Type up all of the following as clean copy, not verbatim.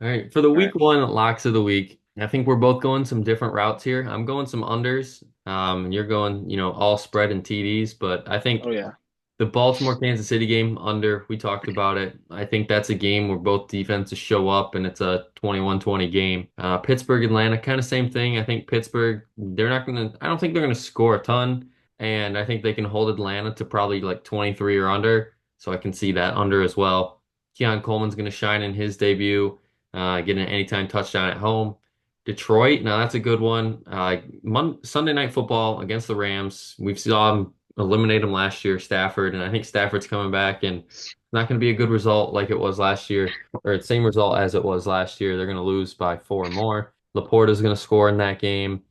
All right, for the All right. week one locks of the week, I think we're both going some different routes here. I'm going some unders. You're going, all spread and TDs, but I Oh think yeah. the Baltimore Kansas City game under, we talked about it. I think that's a game where both defenses show up and it's a 21-20 game. Pittsburgh Atlanta, kind of same thing. I think Pittsburgh, I don't think they're gonna score a ton, and I think they can hold Atlanta to probably like 23 or under. So I can see that under as well. Keon Coleman's gonna shine in his debut, get an anytime touchdown at home. Detroit, now that's a good one. Sunday Night Football against the Rams. We've saw them eliminate them last year, Stafford, and I think Stafford's coming back, and it's not going to be a good result like it was last year, or the same result as it was last year. They're going to lose by four or more. Laporta's going to score in that game.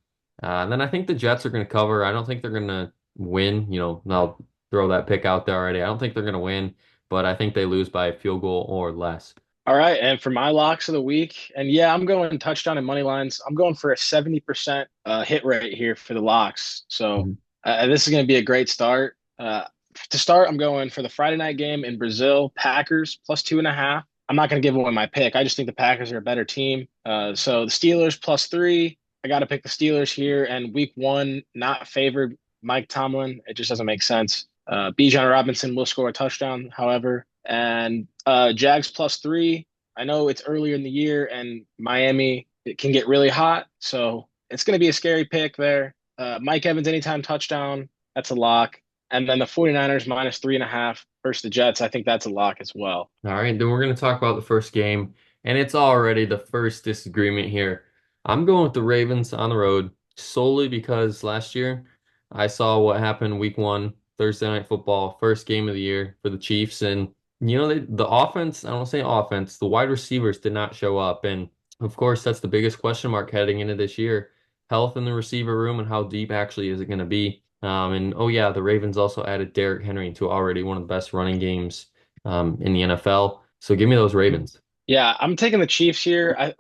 And then I think the Jets are going to cover. I don't think they're going to win. I'll throw that pick out there already. I don't think they're going to win, but I think they lose by a field goal or less. All right. And for my locks of the week, and yeah, I'm going touchdown and money lines. I'm going for a 70% hit rate here for the locks. So Mhm. this is going to be a great start. To start, I'm going for the Friday night game in Brazil, Packers +2.5. I'm not going to give away my pick. I just think the Packers are a better team. So the Steelers +3. I got to pick the Steelers here. And week one, not favored Mike Tomlin. It just doesn't make sense. Bijan Robinson will score a touchdown, however. And Jags +3. I know it's earlier in the year and Miami it can get really hot. So it's going to be a scary pick there. Mike Evans, anytime touchdown. That's a lock. And then the 49ers -3.5 versus the Jets. I think that's a lock as well. All right, then we're going to talk about the first game, and it's already the first disagreement here. I'm going with the Ravens on the road solely because last year I saw what happened week one, Thursday Night Football, first game of the year for the Chiefs. And, the offense, I don't say offense, the wide receivers did not show up. And of course, that's the biggest question mark heading into this year. Health in the receiver room and how deep actually is it going to be? And oh, yeah, the Ravens also added Derrick Henry to already one of the best running games in the NFL. So give me those Ravens. Yeah, I'm taking the Chiefs here. I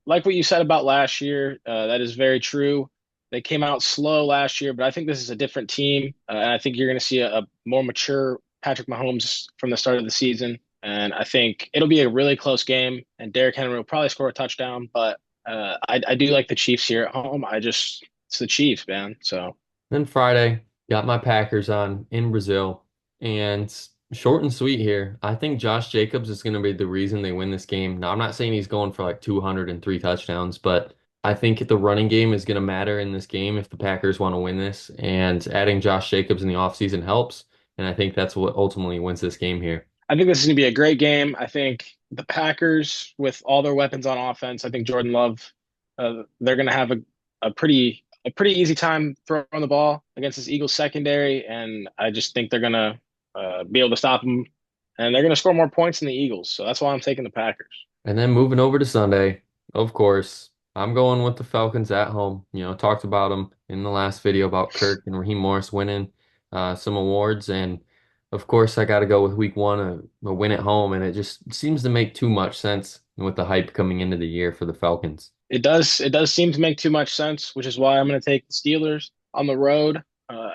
like what you said about last year. That is very true. They came out slow last year, but I think this is a different team. And I think you're going to see a more mature Patrick Mahomes from the start of the season. And I think it'll be a really close game. And Derrick Henry will probably score a touchdown. But I do like the Chiefs here at home. It's the Chiefs, man. So Then Friday, got my Packers on in Brazil. And short and sweet here. I think Josh Jacobs is going to be the reason they win this game. Now, I'm not saying he's going for like 203 touchdowns, but I think the running game is going to matter in this game if the Packers want to win this. And adding Josh Jacobs in the offseason helps. And I think that's what ultimately wins this game here. I think this is going to be a great game. I think the Packers, with all their weapons on offense, I think Jordan Love, they're going to have a pretty easy time throwing the ball against this Eagles secondary, and I just think they're going to be able to stop them, and they're going to score more points than the Eagles. So that's why I'm taking the Packers. And then moving over to Sunday, of course, I'm going with the Falcons at home. Talked about them in the last video about Kirk and Raheem Morris winning some awards. And of course, I got to go with week one, a win at home. And it just seems to make too much sense with the hype coming into the year for the Falcons. It does seem to make too much sense, which is why I'm going to take the Steelers on the road. Uh,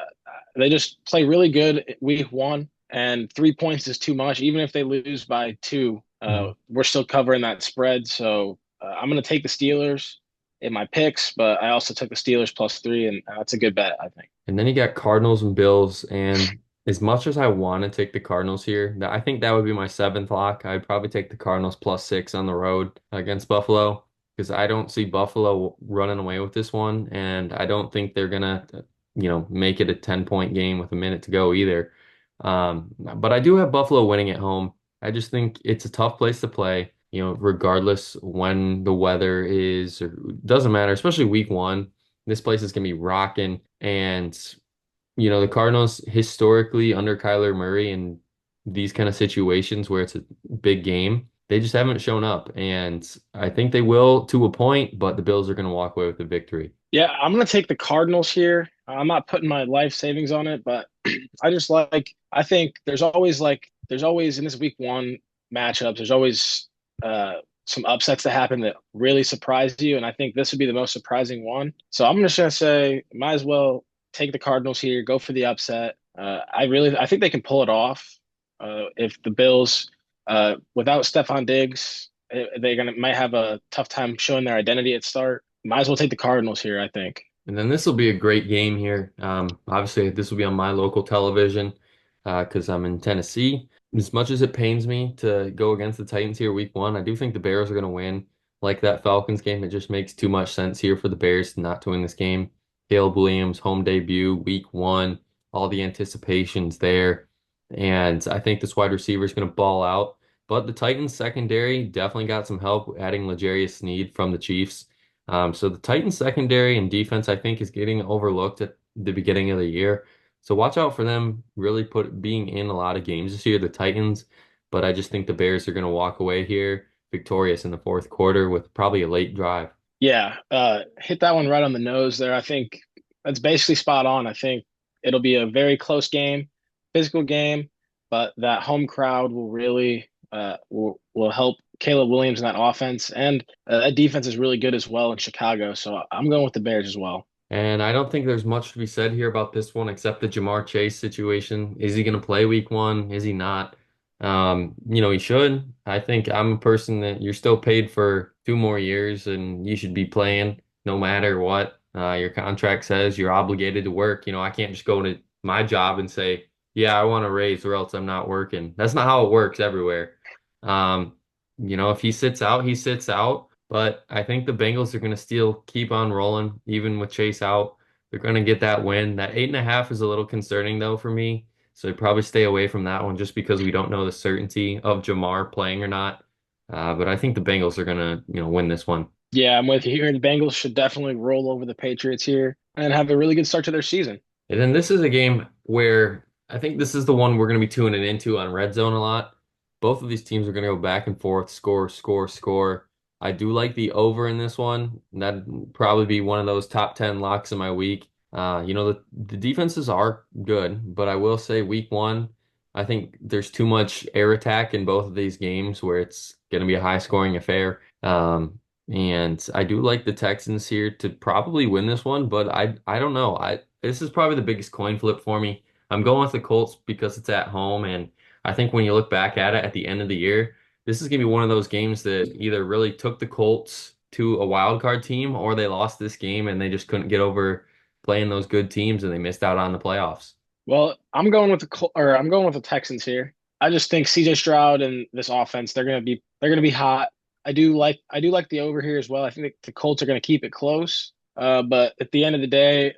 they just play really good week one, and 3 points is too much. Even if they lose by two, Mhm. we're still covering that spread. So I'm going to take the Steelers in my picks, but I also took the Steelers +3, and that's a good bet, I think. And then you got Cardinals and Bills. And as much as I want to take the Cardinals here, I think that would be my seventh lock. I'd probably take the Cardinals +6 on the road against Buffalo because I don't see Buffalo running away with this one. And I don't think they're gonna, make it a 10-point game with a minute to go either. But I do have Buffalo winning at home. I just think it's a tough place to play, regardless when the weather is, or doesn't matter, especially week one. This place is gonna be rocking. And, the Cardinals historically under Kyler Murray in these kind of situations where it's a big game, they just haven't shown up. And I think they will to a point, but the Bills are going to walk away with the victory. Yeah, I'm going to take the Cardinals here. I'm not putting my life savings on it, but I think there's always in this week one matchups, there's always uh, some upsets that happen that really surprise you. And I think this would be the most surprising one. So I'm just going to say, might as well take the Cardinals here, go for the upset. I think they can pull it off. If the Bills, without Stephon Diggs, they're gonna might have a tough time showing their identity at start. Might as well take the Cardinals here, I think. And then this will be a great game here. Obviously, this will be on my local television because I'm in Tennessee. As much as it pains me to go against the Titans here week one, I do think the Bears are going to win. Like that Falcons game, it just makes too much sense here for the Bears not to win this game. Caleb Williams, home debut, week one, all the anticipations there. And I think this wide receiver is going to ball out. But the Titans secondary definitely got some help adding L'Jarius Sneed from the Chiefs. So the Titans secondary and defense, I think, is getting overlooked at the beginning of the year. So watch out for them really being in a lot of games this year, the Titans. But I just think the Bears are going to walk away here victorious in the fourth quarter with probably a late drive. Yeah, hit that one right on the nose there. I think that's basically spot on. I think it'll be a very close game, physical game, but that home crowd will really will help Caleb Williams in that offense, and that defense is really good as well in Chicago. So I'm going with the Bears as well. And I don't think there's much to be said here about this one except the Jamar Chase situation. Is he going to play week one? Is he not? He should. I think I'm a person that you're still paid for 2 more years and you should be playing no matter what your contract says. You're obligated to work. I can't just go to my job and say, yeah, I want to raise or else I'm not working. That's not how it works everywhere. Um, if he sits out, he sits out. But I think the Bengals are going to still keep on rolling, even with Chase out. They're going to get that win. That 8.5 is a little concerning though for me. So I'd probably stay away from that one just because we don't know the certainty of Jamar playing or not. But I think the Bengals are going to, win this one. Yeah, I'm with you here. The Bengals should definitely roll over the Patriots here and have a really good start to their season. And then this is a game where I think this is the one we're going to be tuning into on Red Zone a lot. Both of these teams are going to go back and forth, score, score, score. I do like the over in this one. That'd probably be one of those top 10 locks in my week. The defenses are good, but I will say week one, I think there's too much air attack in both of these games where it's going to be a high scoring affair. And I do like the Texans here to probably win this one, but I don't know. This is probably the biggest coin flip for me. I'm going with the Colts because it's at home, and I think when you look back at it at the end of the year, this is gonna be one of those games that either really took the Colts to a wild card team or they lost this game and they just couldn't get over playing those good teams and they missed out on the playoffs. Well, I'm going with the Texans here. I just think CJ Stroud and this offense, they're gonna be hot. I do like the over here as well. I think the Colts are gonna keep it close. But at the end of the day,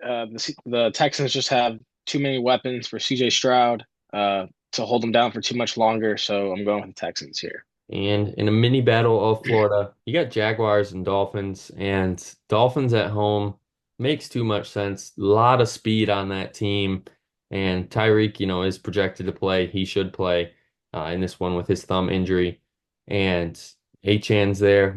the Texans just have too many weapons for CJ Stroud to hold them down for too much longer. So I'm going with the Texans here. And in a mini battle of Florida, you got Jaguars and Dolphins, and Dolphins at home makes too much sense. A lot of speed on that team, and Tyreek, is projected to play. He should play in this one with his thumb injury, and Achan's there,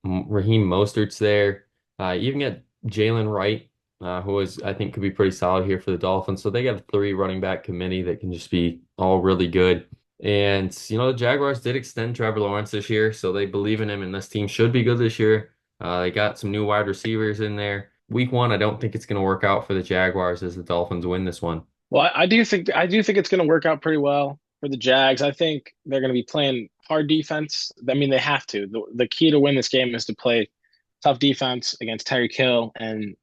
Raheem Mostert's there. You even got Jalen Wright, who is I think could be pretty solid here for the Dolphins. So they got a three running back committee that can just be all really good. And the Jaguars did extend Trevor Lawrence this year, so they believe in him, and this team should be good this year. They got some new wide receivers in there. Week one, I don't think it's going to work out for the Jaguars as the Dolphins win this one. Well, I do think it's going to work out pretty well for the Jags. I think they're going to be playing hard defense. I mean, they have to. The key to win this game is to play tough defense against Tyreek Hill and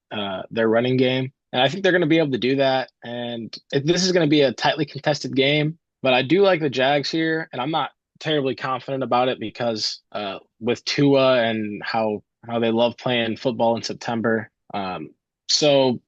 their running game. And I think they're going to be able to do that. And this is going to be a tightly contested game, but I do like the Jags here, and I'm not terribly confident about it because with Tua and how they love playing football in September. So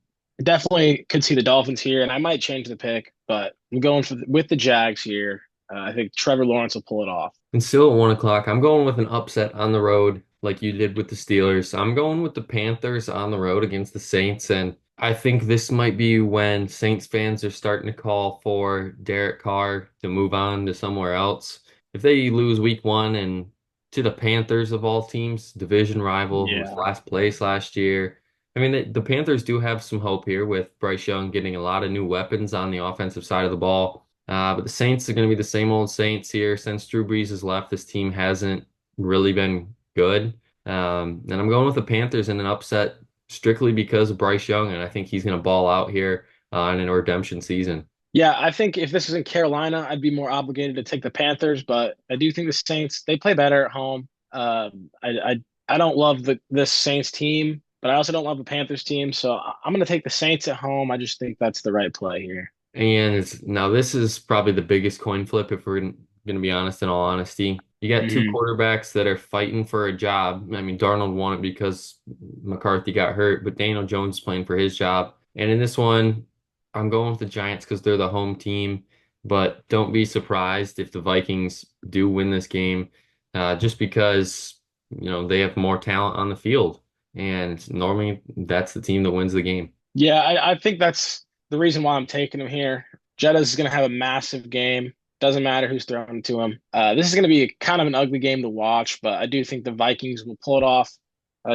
definitely could see the Dolphins here, and I might change the pick, but I'm going with the Jags here. I think Trevor Lawrence will pull it off. And still at 1 o'clock, I'm going with an upset on the road, like you did with the Steelers. I'm going with the Panthers on the road against the Saints, and I think this might be when Saints fans are starting to call for Derek Carr to move on to somewhere else. If they lose week one and to the Panthers of all teams, division rival who was Yeah. last place last year. I mean, the Panthers do have some hope here with Bryce Young getting a lot of new weapons on the offensive side of the ball. But the Saints are going to be the same old Saints here. Since Drew Brees has left, this team hasn't really been good. And I'm going with the Panthers in an upset strictly because of Bryce Young, and I think he's going to ball out here in a redemption season. Yeah, I think if this is in Carolina, I'd be more obligated to take the Panthers, but I do think the Saints, they play better at home. I don't love this Saints team, but I also don't love the Panthers team. So I'm going to take the Saints at home. I just think that's the right play here. And now this is probably the biggest coin flip if we're going to be honest, in all honesty. You got two Hmm. quarterbacks that are fighting for a job. I mean, Darnold won it because McCarthy got hurt, but Daniel Jones is playing for his job. And in this one, I'm going with the Giants because they're the home team. But don't be surprised if the Vikings do win this game, just because, they have more talent on the field. And normally that's the team that wins the game. Yeah, I think that's the reason why I'm taking him here. Jetta's going to have a massive game. Doesn't matter who's throwing to him. This is going to be kind of an ugly game to watch, but I do think the Vikings will pull it off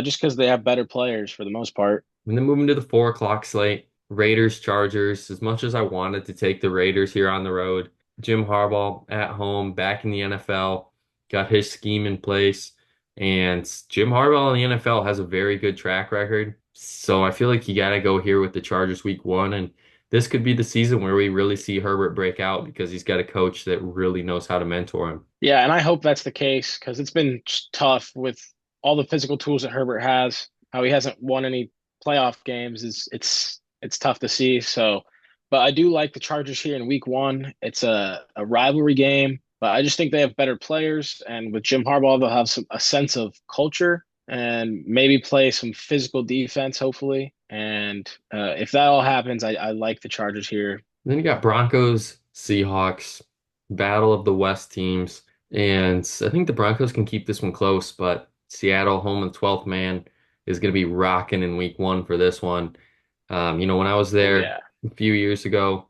just because they have better players for the most part. And then moving to the 4 o'clock slate, Raiders, Chargers. As much as I wanted to take the Raiders here on the road, Jim Harbaugh at home, back in the NFL, got his scheme in place. And Jim Harbaugh in the NFL has a very good track record. So I feel like you got to go here with the Chargers week one. And this could be the season where we really see Herbert break out because he's got a coach that really knows how to mentor him. Yeah, and I hope that's the case because it's been tough with all the physical tools that Herbert has. How he hasn't won any playoff games is it's tough to see. So, but I do like the Chargers here in week one. It's a rivalry game, but I just think they have better players, and with Jim Harbaugh, they'll have a sense of culture and maybe play some physical defense, hopefully. And if that all happens, I like the Chargers here. Then you got Broncos, Seahawks, battle of the West teams. And I think the Broncos can keep this one close, but Seattle, home of the 12th man, is going to be rocking in week one for this one. When I was Oh there yeah. a few years ago,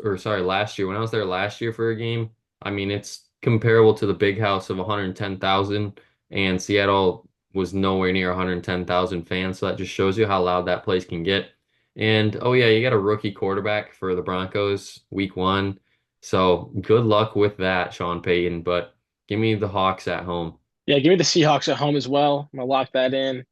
or sorry, last year, when I was there last year for a game, I mean, it's comparable to the big house of 110,000, and Seattle was nowhere near 110,000 fans. So that just shows you how loud that place can get. And oh yeah, you got a rookie quarterback for the Broncos week one. So good luck with that, Sean Payton. But give me the Hawks at home. Yeah, give me the Seahawks at home as well. I'm gonna lock that in.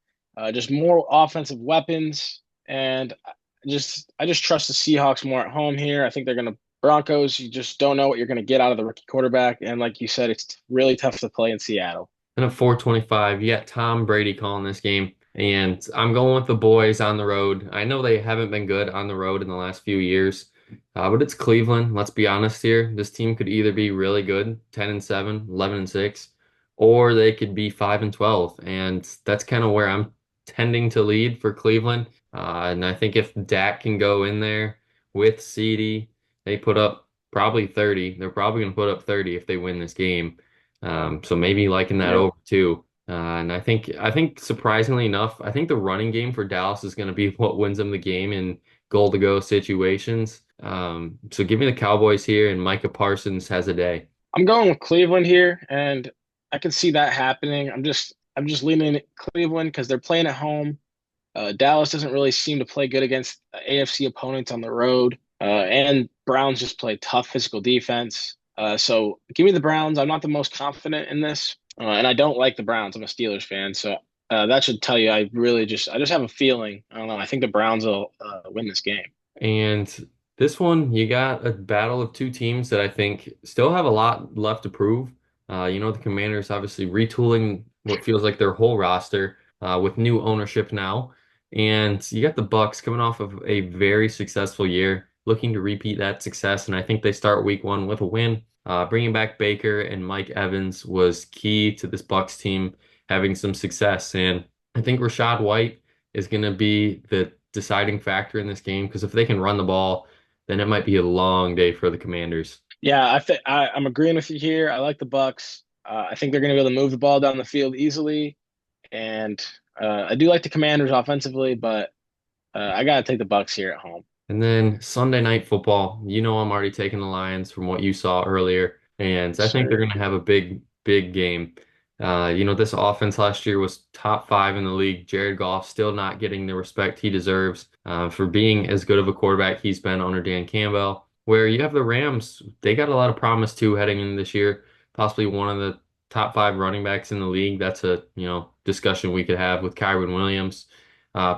Just more offensive weapons, and I just trust the Seahawks more at home here. I think they're gonna Broncos. You just don't know what you're gonna get out of the rookie quarterback, and like you said, it's really tough to play in Seattle. And at 425, you got Tom Brady calling this game. And I'm going with the boys on the road. I know they haven't been good on the road in the last few years, but it's Cleveland. Let's be honest here. This team could either be really good, 10-7, 11-6, or they could be 5-12. And that's kind of where I'm tending to lead for Cleveland. And I think if Dak can go in there with CD, they put up probably 30. They're probably going to put up 30 if they win this game. So maybe liking that Yep. over too. And I think surprisingly enough, I think the running game for Dallas is going to be what wins them the game in goal to go situations. So give me the Cowboys here, and Micah Parsons has a day. I'm going with Cleveland here, and I can see that happening. I'm just leaning Cleveland because they're playing at home. Dallas doesn't really seem to play good against AFC opponents on the road. And Browns just play tough physical defense. So give me the Browns. I'm not the most confident in this, and I don't like the Browns. I'm a Steelers fan, so that should tell you. I just have a feeling. I don't know. I think the Browns will win this game. And this one, you got a battle of two teams that I think still have a lot left to prove. The Commanders obviously retooling what feels like their whole roster with new ownership now. And you got the Bucks coming off of a very successful year, looking to repeat that success. And I think they start week one with a win. Bringing back Baker and Mike Evans was key to this Bucks team having some success. And I think Rashad White is going to be the deciding factor in this game because if they can run the ball, then it might be a long day for the Commanders. Yeah, I'm agreeing with you here. I like the Bucks. I think they're going to be able to move the ball down the field easily, and I do like the Commanders offensively, but I got to take the Bucks here at home. And then Sunday night football, I'm already taking the Lions from what you saw earlier, and I think they're Sure. going to have a big, big game. This offense last year was top five in the league. Jared Goff still not getting the respect he deserves for being as good of a quarterback he's been under Dan Campbell. Where you have the Rams, they got a lot of promise too heading into this year, possibly one of the top five running backs in the league. That's a discussion we could have with Kyron Williams,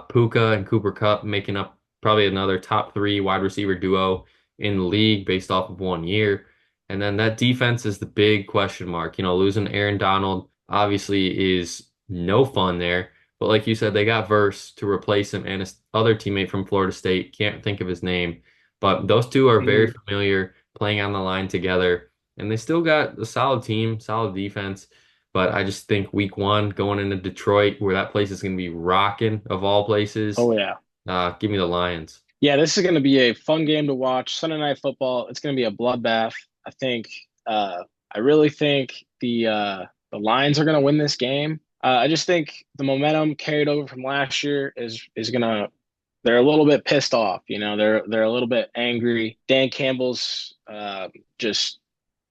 Puka and Cooper Kupp making up probably another top three wide receiver duo in the league based off of one year. And then that defense is the big question mark. Losing Aaron Donald, obviously is no fun there. But like you said, they got Verse to replace him and his other teammate from Florida State. Can't think of his name. But those two are very Mhm. familiar playing on the line together. And they still got a solid team, solid defense. But I just think week one going into Detroit, where that place is going to be rocking of all places, Oh yeah. give me the Lions. Yeah, this is going to be a fun game to watch. Sunday Night Football. It's going to be a bloodbath. I think. I really think the Lions are going to win this game. I just think the momentum carried over from last year is going to. They're a little bit pissed off. They're a little bit angry. Dan Campbell's just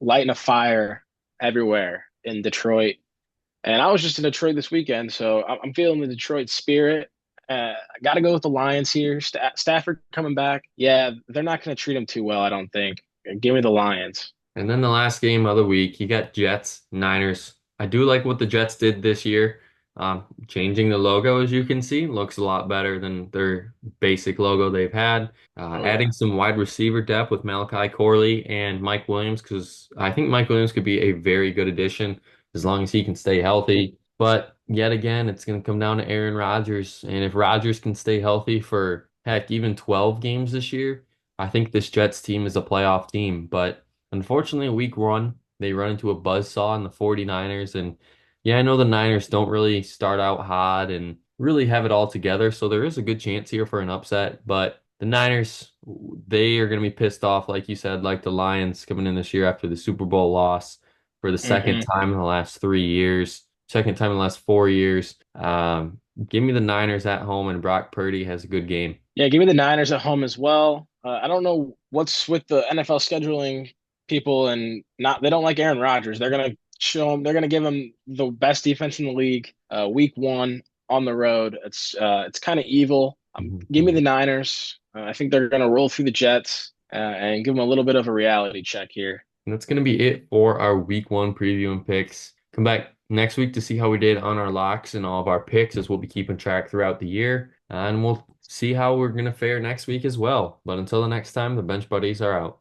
lighting a fire everywhere in Detroit. And I was just in Detroit this weekend, so I'm feeling the Detroit spirit. I got to go with the Lions here. Stafford coming back. Yeah, they're not going to treat him too well, I don't think. Give me the Lions. And then the last game of the week, you got Jets, Niners. I do like what the Jets did this year. Changing the logo, as you can see, looks a lot better than their basic logo they've had. Oh yeah. Adding some wide receiver depth with Malachi Corley and Mike Williams, because I think Mike Williams could be a very good addition as long as he can stay healthy. But yet again, it's going to come down to Aaron Rodgers. And if Rodgers can stay healthy for, heck, even 12 games this year, I think this Jets team is a playoff team. But unfortunately, week one, they run into a buzzsaw in the 49ers. And yeah, I know the Niners don't really start out hot and really have it all together. So there is a good chance here for an upset. But the Niners, they are going to be pissed off, like you said, like the Lions coming in this year after the Super Bowl loss for the second hmm time in the last 3 years, second time in the last 4 years. Give me the Niners at home, and Brock Purdy has a good game. Yeah, give me the Niners at home as well. I don't know what's with the NFL scheduling people and not they don't like Aaron Rodgers. They're gonna show him. They're gonna give him the best defense in the league. Week one on the road. It's kind of evil. Give me Mhm. the Niners. I think they're gonna roll through the Jets and give them a little bit of a reality check here. And that's going to be it for our week one preview and picks. Come back next week to see how we did on our locks and all of our picks, as we'll be keeping track throughout the year. And we'll see how we're going to fare next week as well. But until the next time, the Bench Buddies are out.